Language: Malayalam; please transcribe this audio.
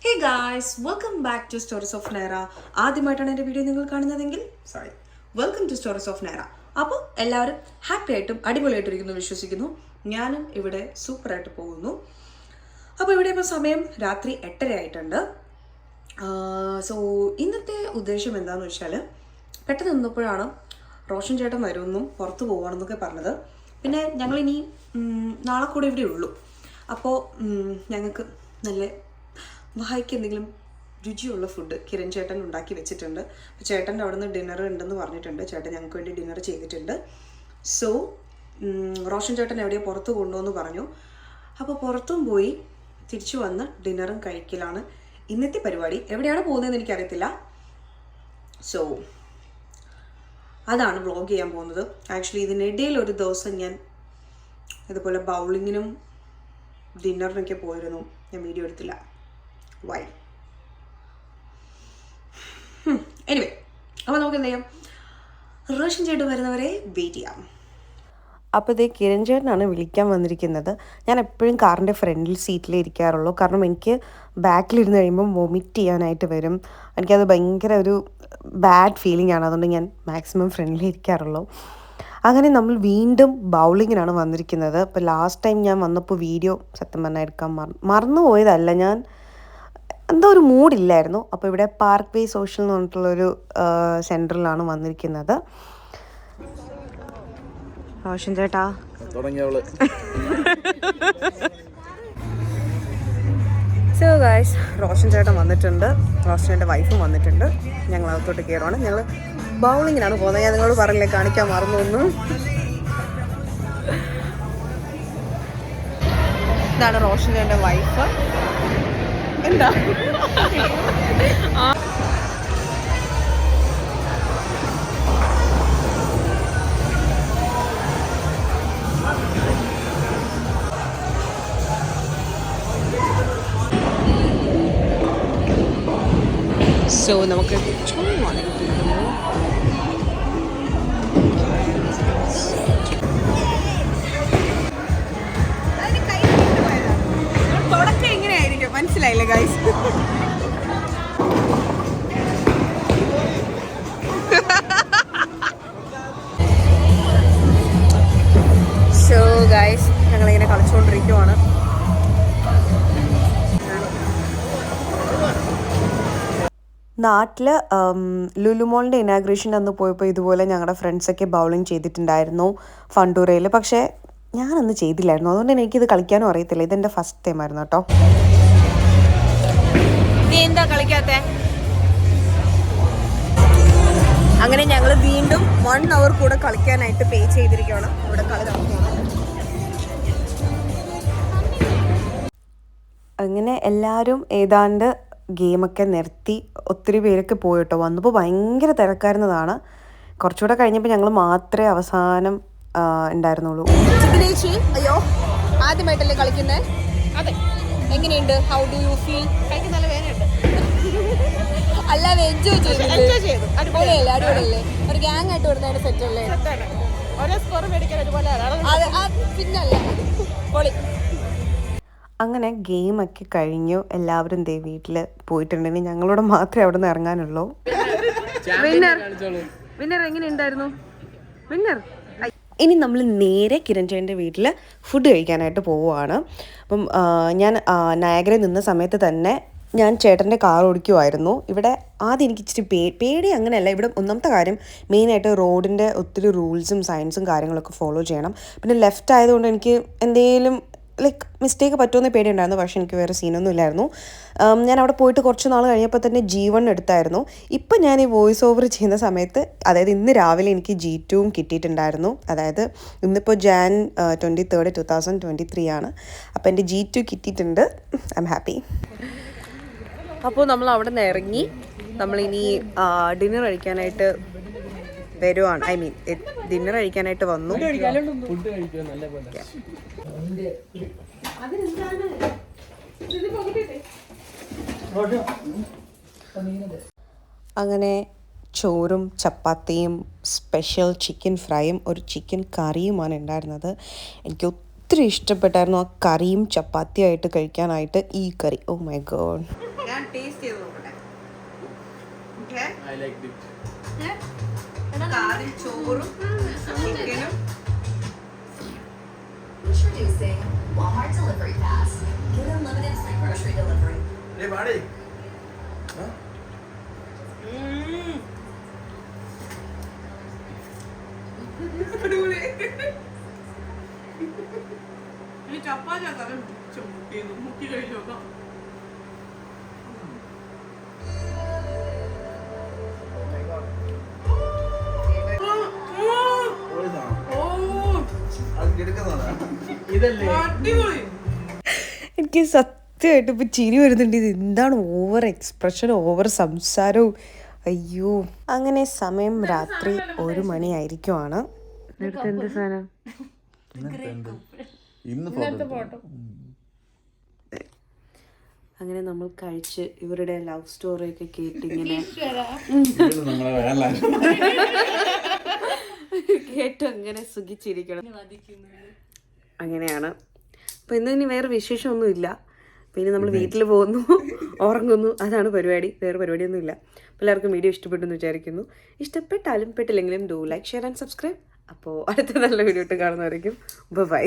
Hey guys, welcome back to stories of Naira. ആദ്യമായിട്ടാണ് എൻ്റെ വീഡിയോ നിങ്ങൾ കാണുന്നതെങ്കിൽ welcome to stories of Naira. അപ്പോൾ എല്ലാവരും ഹാപ്പി ആയിട്ടും അടിപൊളിയായിട്ടിരിക്കുന്നു വിശ്വസിക്കുന്നു. ഞാനും ഇവിടെ സൂപ്പറായിട്ട് പോകുന്നു. അപ്പോൾ ഇവിടെ ഇപ്പോൾ സമയം രാത്രി 8:30 ആയിട്ടുണ്ട്. സോ ഇന്നത്തെ ഉദ്ദേശം എന്താണെന്ന് വെച്ചാൽ, പെട്ടെന്ന് നിന്നപ്പോഴാണ് റോഷൻ ചേട്ടൻ വരുമെന്നും പുറത്ത് പോവുകയാണെന്നൊക്കെ പറഞ്ഞത്. പിന്നെ ഞങ്ങളിനി നാളെ കൂടെ ഇവിടെ ഉള്ളൂ. അപ്പോൾ ഞങ്ങൾക്ക് നല്ല വായിക്ക് എന്തെങ്കിലും രുചിയുള്ള ഫുഡ് കിരൺ ചേട്ടൻ ഉണ്ടാക്കി വെച്ചിട്ടുണ്ട്. അപ്പോൾ ചേട്ടൻ്റെ അവിടെ നിന്ന് ഡിന്നർ ഉണ്ടെന്ന് പറഞ്ഞിട്ടുണ്ട്. ചേട്ടൻ ഞങ്ങൾക്ക് വേണ്ടി ഡിന്നർ ചെയ്തിട്ടുണ്ട്. സോ റോഷൻ ചേട്ടൻ എവിടെയോ പുറത്ത് കൊണ്ടുവന്ന് പറഞ്ഞു. അപ്പോൾ പുറത്തും പോയി തിരിച്ചു വന്ന് ഡിന്നറും കഴിക്കലാണ് ഇന്നത്തെ പരിപാടി. എവിടെയാണ് പോകുന്നതെന്ന് എനിക്കറിയത്തില്ല. സോ അതാണ് വ്ളോഗ് ചെയ്യാൻ പോകുന്നത്. ആക്ച്വലി ഇതിനിടയിൽ ഒരു ദിവസം ഞാൻ ഇതുപോലെ ബൗളിങ്ങിനും ഡിന്നറിനൊക്കെ പോയിരുന്നു. ഞാൻ വീഡിയോ എടുത്തില്ല. വൈ എനിവേ, അപ്പോൾ നമുക്ക് എന്ത് ചെയ്യാം, റോഷൻ ചേട്ടൻ വരുന്നവരെ വെയിറ്റ് ചെയ്യാം. അപ്പോൾ ഇതേ കിരൺ ചേട്ടനാണ് വിളിക്കാൻ വന്നിരിക്കുന്നത്. ഞാൻ എപ്പോഴും കാറിൻ്റെ ഫ്രണ്ടിൽ സീറ്റിലേ ഇരിക്കാറുള്ളൂ. കാരണം എനിക്ക് ബാക്കിലിരുന്ന് കഴിയുമ്പം വൊമിറ്റ് ചെയ്യാനായിട്ട് വരും. എനിക്കത് ഭയങ്കര ഒരു ബാഡ് ഫീലിംഗ് ആണ്. അതുകൊണ്ട് ഞാൻ മാക്സിമം ഫ്രണ്ടിലേ ഇരിക്കാറുള്ളൂ. അങ്ങനെ നമ്മൾ വീണ്ടും ബൗളിങ്ങിനാണ് വന്നിരിക്കുന്നത്. അപ്പോൾ ലാസ്റ്റ് ടൈം ഞാൻ വന്നപ്പോൾ വീഡിയോ സത്യം പറഞ്ഞാൽ എടുക്കാൻ മറന്നുപോയതല്ല, ഞാൻ എന്തോ ഒരു മൂഡില്ലായിരുന്നു. അപ്പോൾ ഇവിടെ പാർക്ക് വേ സോഷ്യൽ എന്ന് പറഞ്ഞിട്ടുള്ളൊരു സെൻറ്ററിലാണ് വന്നിരിക്കുന്നത്. റോഷൻ ചേട്ടാ സോ ഗായ്സ്, റോഷൻ ചേട്ടൻ വന്നിട്ടുണ്ട്, റോഷൻ ചേട്ടൻ്റെ വൈഫും വന്നിട്ടുണ്ട്. ഞങ്ങൾ അകത്തോട്ട് കയറുവാണ്. ഞങ്ങൾ ബൗളിങ്ങിനാണ് പോകുന്നത്. ഞാൻ നിങ്ങളോട് പറഞ്ഞില്ലേ, കാണിക്കാൻ മറന്നു ഒന്നും. ഇതാണ് റോഷൻ ചേട്ടൻ്റെ വൈഫ്. എന്താ സോ നമുക്ക് തുടക്കം എങ്ങനെയായിരിക്കും മനസ്സിലായില്ലേ ഗൈസ്? സോ ഗൈസ്, ഞങ്ങളിങ്ങനെ കളിച്ചുകൊണ്ടിരിക്കുവാണ്. നാട്ടിൽ ലുലുമോളിൻ്റെ ഇനാഗ്രേഷൻ അന്ന് പോയപ്പോൾ ഇതുപോലെ ഞങ്ങളുടെ ഫ്രണ്ട്സൊക്കെ ബൗളിങ് ചെയ്തിട്ടുണ്ടായിരുന്നു ഫണ്ടൂറയിൽ. പക്ഷേ ഞാനന്ന് ചെയ്തില്ലായിരുന്നു. അതുകൊണ്ട് എനിക്കിത് കളിക്കാനും അറിയത്തില്ല. ഇതെൻ്റെ ഫസ്റ്റ് ടൈം ആയിരുന്നു കേട്ടോ. എന്താ കളിക്കാത്ത? അങ്ങനെ ഞങ്ങൾ വീണ്ടും 1 hour കൂടെ കളിക്കാനായിട്ട് പേ ചെയ്തിരിക്കുകയാണ്. ഇവിടെ കളി നടക്കുകയാണ്. അങ്ങനെ എല്ലാവരും ഏതാണ്ട് ഗെയിമൊക്കെ നിർത്തി ഒത്തിരി പേരൊക്കെ പോയിട്ടോ. വന്നപ്പോൾ ഭയങ്കര തിരക്കായിരുന്നതാണ്. കുറച്ചുകൂടെ കഴിഞ്ഞപ്പോൾ ഞങ്ങൾ മാത്രമേ അവസാനം ഉണ്ടായിരുന്നുള്ളൂ. അയ്യോ, ആദ്യമായിട്ടല്ലേ കളിക്കുന്നത്? അതെ. എങ്ങനെയുണ്ട്? How do you feel? നല്ല വേദനയുണ്ട്. അല്ലാതെ എൻജോയ് ചെയ്തു. അടിപൊളിയല്ലേ? അടിപൊളിയല്ലേ? ഒരു ഗ്യാങ് ആയിട്ട് വരുന്നതിന് സെറ്റ് അല്ലേ? ഓരോ സ്കോർ മേടിക്കാൻ ഒരുപോലെ പിന്നല്ല പൊളി. അങ്ങനെ ഗെയിമൊക്കെ കഴിഞ്ഞു. എല്ലാവരും ദേ വീട്ടിൽ പോയിട്ടുണ്ടെങ്കിൽ ഞങ്ങളോട് മാത്രമേ അവിടെ നിന്ന് ഇറങ്ങാനുള്ളൂ. വിന്നർ എങ്ങനെയുണ്ടായിരുന്നു? വിന്നർ. ഇനി നമ്മൾ നേരെ കിരൺ ചേട്ടൻ്റെ വീട്ടിൽ ഫുഡ് കഴിക്കാനായിട്ട് പോവുകയാണ്. അപ്പം ഞാൻ നയാഗ്രയിൽ നിന്ന സമയത്ത് തന്നെ ഞാൻ ചേട്ടൻ്റെ കാർ ഓടിക്കുമായിരുന്നു. ഇവിടെ ആദ്യം എനിക്ക് ഇച്ചിരി പേടി അങ്ങനെയല്ല. ഇവിടെ ഒന്നാമത്തെ കാര്യം മെയിനായിട്ട് റോഡിൻ്റെ ഒത്തിരി റൂൾസും സയൻസും കാര്യങ്ങളൊക്കെ ഫോളോ ചെയ്യണം. പിന്നെ ലെഫ്റ്റ് ആയതുകൊണ്ട് എനിക്ക് എന്തെങ്കിലും ലൈക്ക് മിസ്റ്റേക്ക് പറ്റുമെന്ന് പേടിയുണ്ടായിരുന്നു. പക്ഷേ എനിക്ക് വേറെ സീനൊന്നും ഇല്ലായിരുന്നു. ഞാൻ അവിടെ പോയിട്ട് കുറച്ച് നാൾ കഴിഞ്ഞപ്പോൾ തന്നെ G1 എടുത്തായിരുന്നു. ഇപ്പം ഞാൻ ഈ വോയിസ് ഓവർ ചെയ്യുന്ന സമയത്ത്, അതായത് ഇന്ന് രാവിലെ എനിക്ക് G2 കിട്ടിയിട്ടുണ്ടായിരുന്നു. അതായത് ഇന്നിപ്പോൾ Jan 23, 2023 ആണ്. അപ്പോൾ എൻ്റെ G2 കിട്ടിയിട്ടുണ്ട്. I am happy. അപ്പോൾ നമ്മൾ അവിടെ നിന്ന് ഇറങ്ങി നമ്മളിനി ഡിന്നർ കഴിക്കാനായിട്ട് വരുവാണ്. ഐ മീൻ ഡിന്നർ കഴിക്കാനായിട്ട് വന്നു. അങ്ങനെ ചോറും ചപ്പാത്തിയും സ്പെഷ്യൽ ചിക്കൻ ഫ്രൈയും ഒരു ചിക്കൻ കറിയുമാണ് ഉണ്ടായിരുന്നത്. എനിക്ക് ഒത്തിരി ഇഷ്ടപ്പെട്ടായിരുന്നു ആ കറിയും ചപ്പാത്തിയായിട്ട് കഴിക്കാനായിട്ട്. ഈ കറി, ഓ മൈ ഗോഡ്. ഞാൻ ടേസ്റ്റ് ചെയ്ത് നോക്കട്ടെ. Okay, I liked it. ആദ്യം ചോറും ചിക്കനും. Introducing Walmart Delivery Pass. Get unlimited free grocery delivery. Hey, buddy. Huh? ഈ ചപ്പാത്തി തരം മുക്കി കഴിച്ചു നോക്കാം. What is that? അത് എടുക്കുന്നതാ. ഇതല്ലേ അടിപൊളി. എനിക്ക് സത്യമായിട്ട് ഇപ്പം ചിരി വരുന്നുണ്ട്. ഇത് എന്താണ് ഓവർ എക്സ്പ്രഷൻ, ഓവർ സംസാരവും. അയ്യോ, അങ്ങനെ സമയം രാത്രി 1 മണിയായിരിക്കുവാണ്. എന്ത് സാധനം? ഇന്ന് ഫോട്ടോ. അങ്ങനെ നമ്മൾ കഴിച്ച് ഇവരുടെ ലവ് സ്റ്റോറി ഒക്കെ കേട്ടിങ്ങനെ കേട്ട് അങ്ങനെ സുഖിച്ചിരിക്കണം. അങ്ങനെയാണ്. അപ്പം ഇനി വേറെ വിശേഷമൊന്നുമില്ല. പിന്നെ നമ്മൾ വീട്ടിൽ പോകുന്നു, ഉറങ്ങുന്നു, അതാണ് പരിപാടി. വേറെ പരിപാടിയൊന്നും ഇല്ല. എല്ലാവർക്കും വീഡിയോ ഇഷ്ടപ്പെട്ടെന്ന് വിചാരിക്കുന്നു. ഇഷ്ടപ്പെട്ടാലും പെട്ടില്ലെങ്കിലും do like, share and subscribe. അപ്പോൾ അടുത്ത നല്ല വീഡിയോ ഇട്ട് കാണുന്നവരേക്കും ബൈ.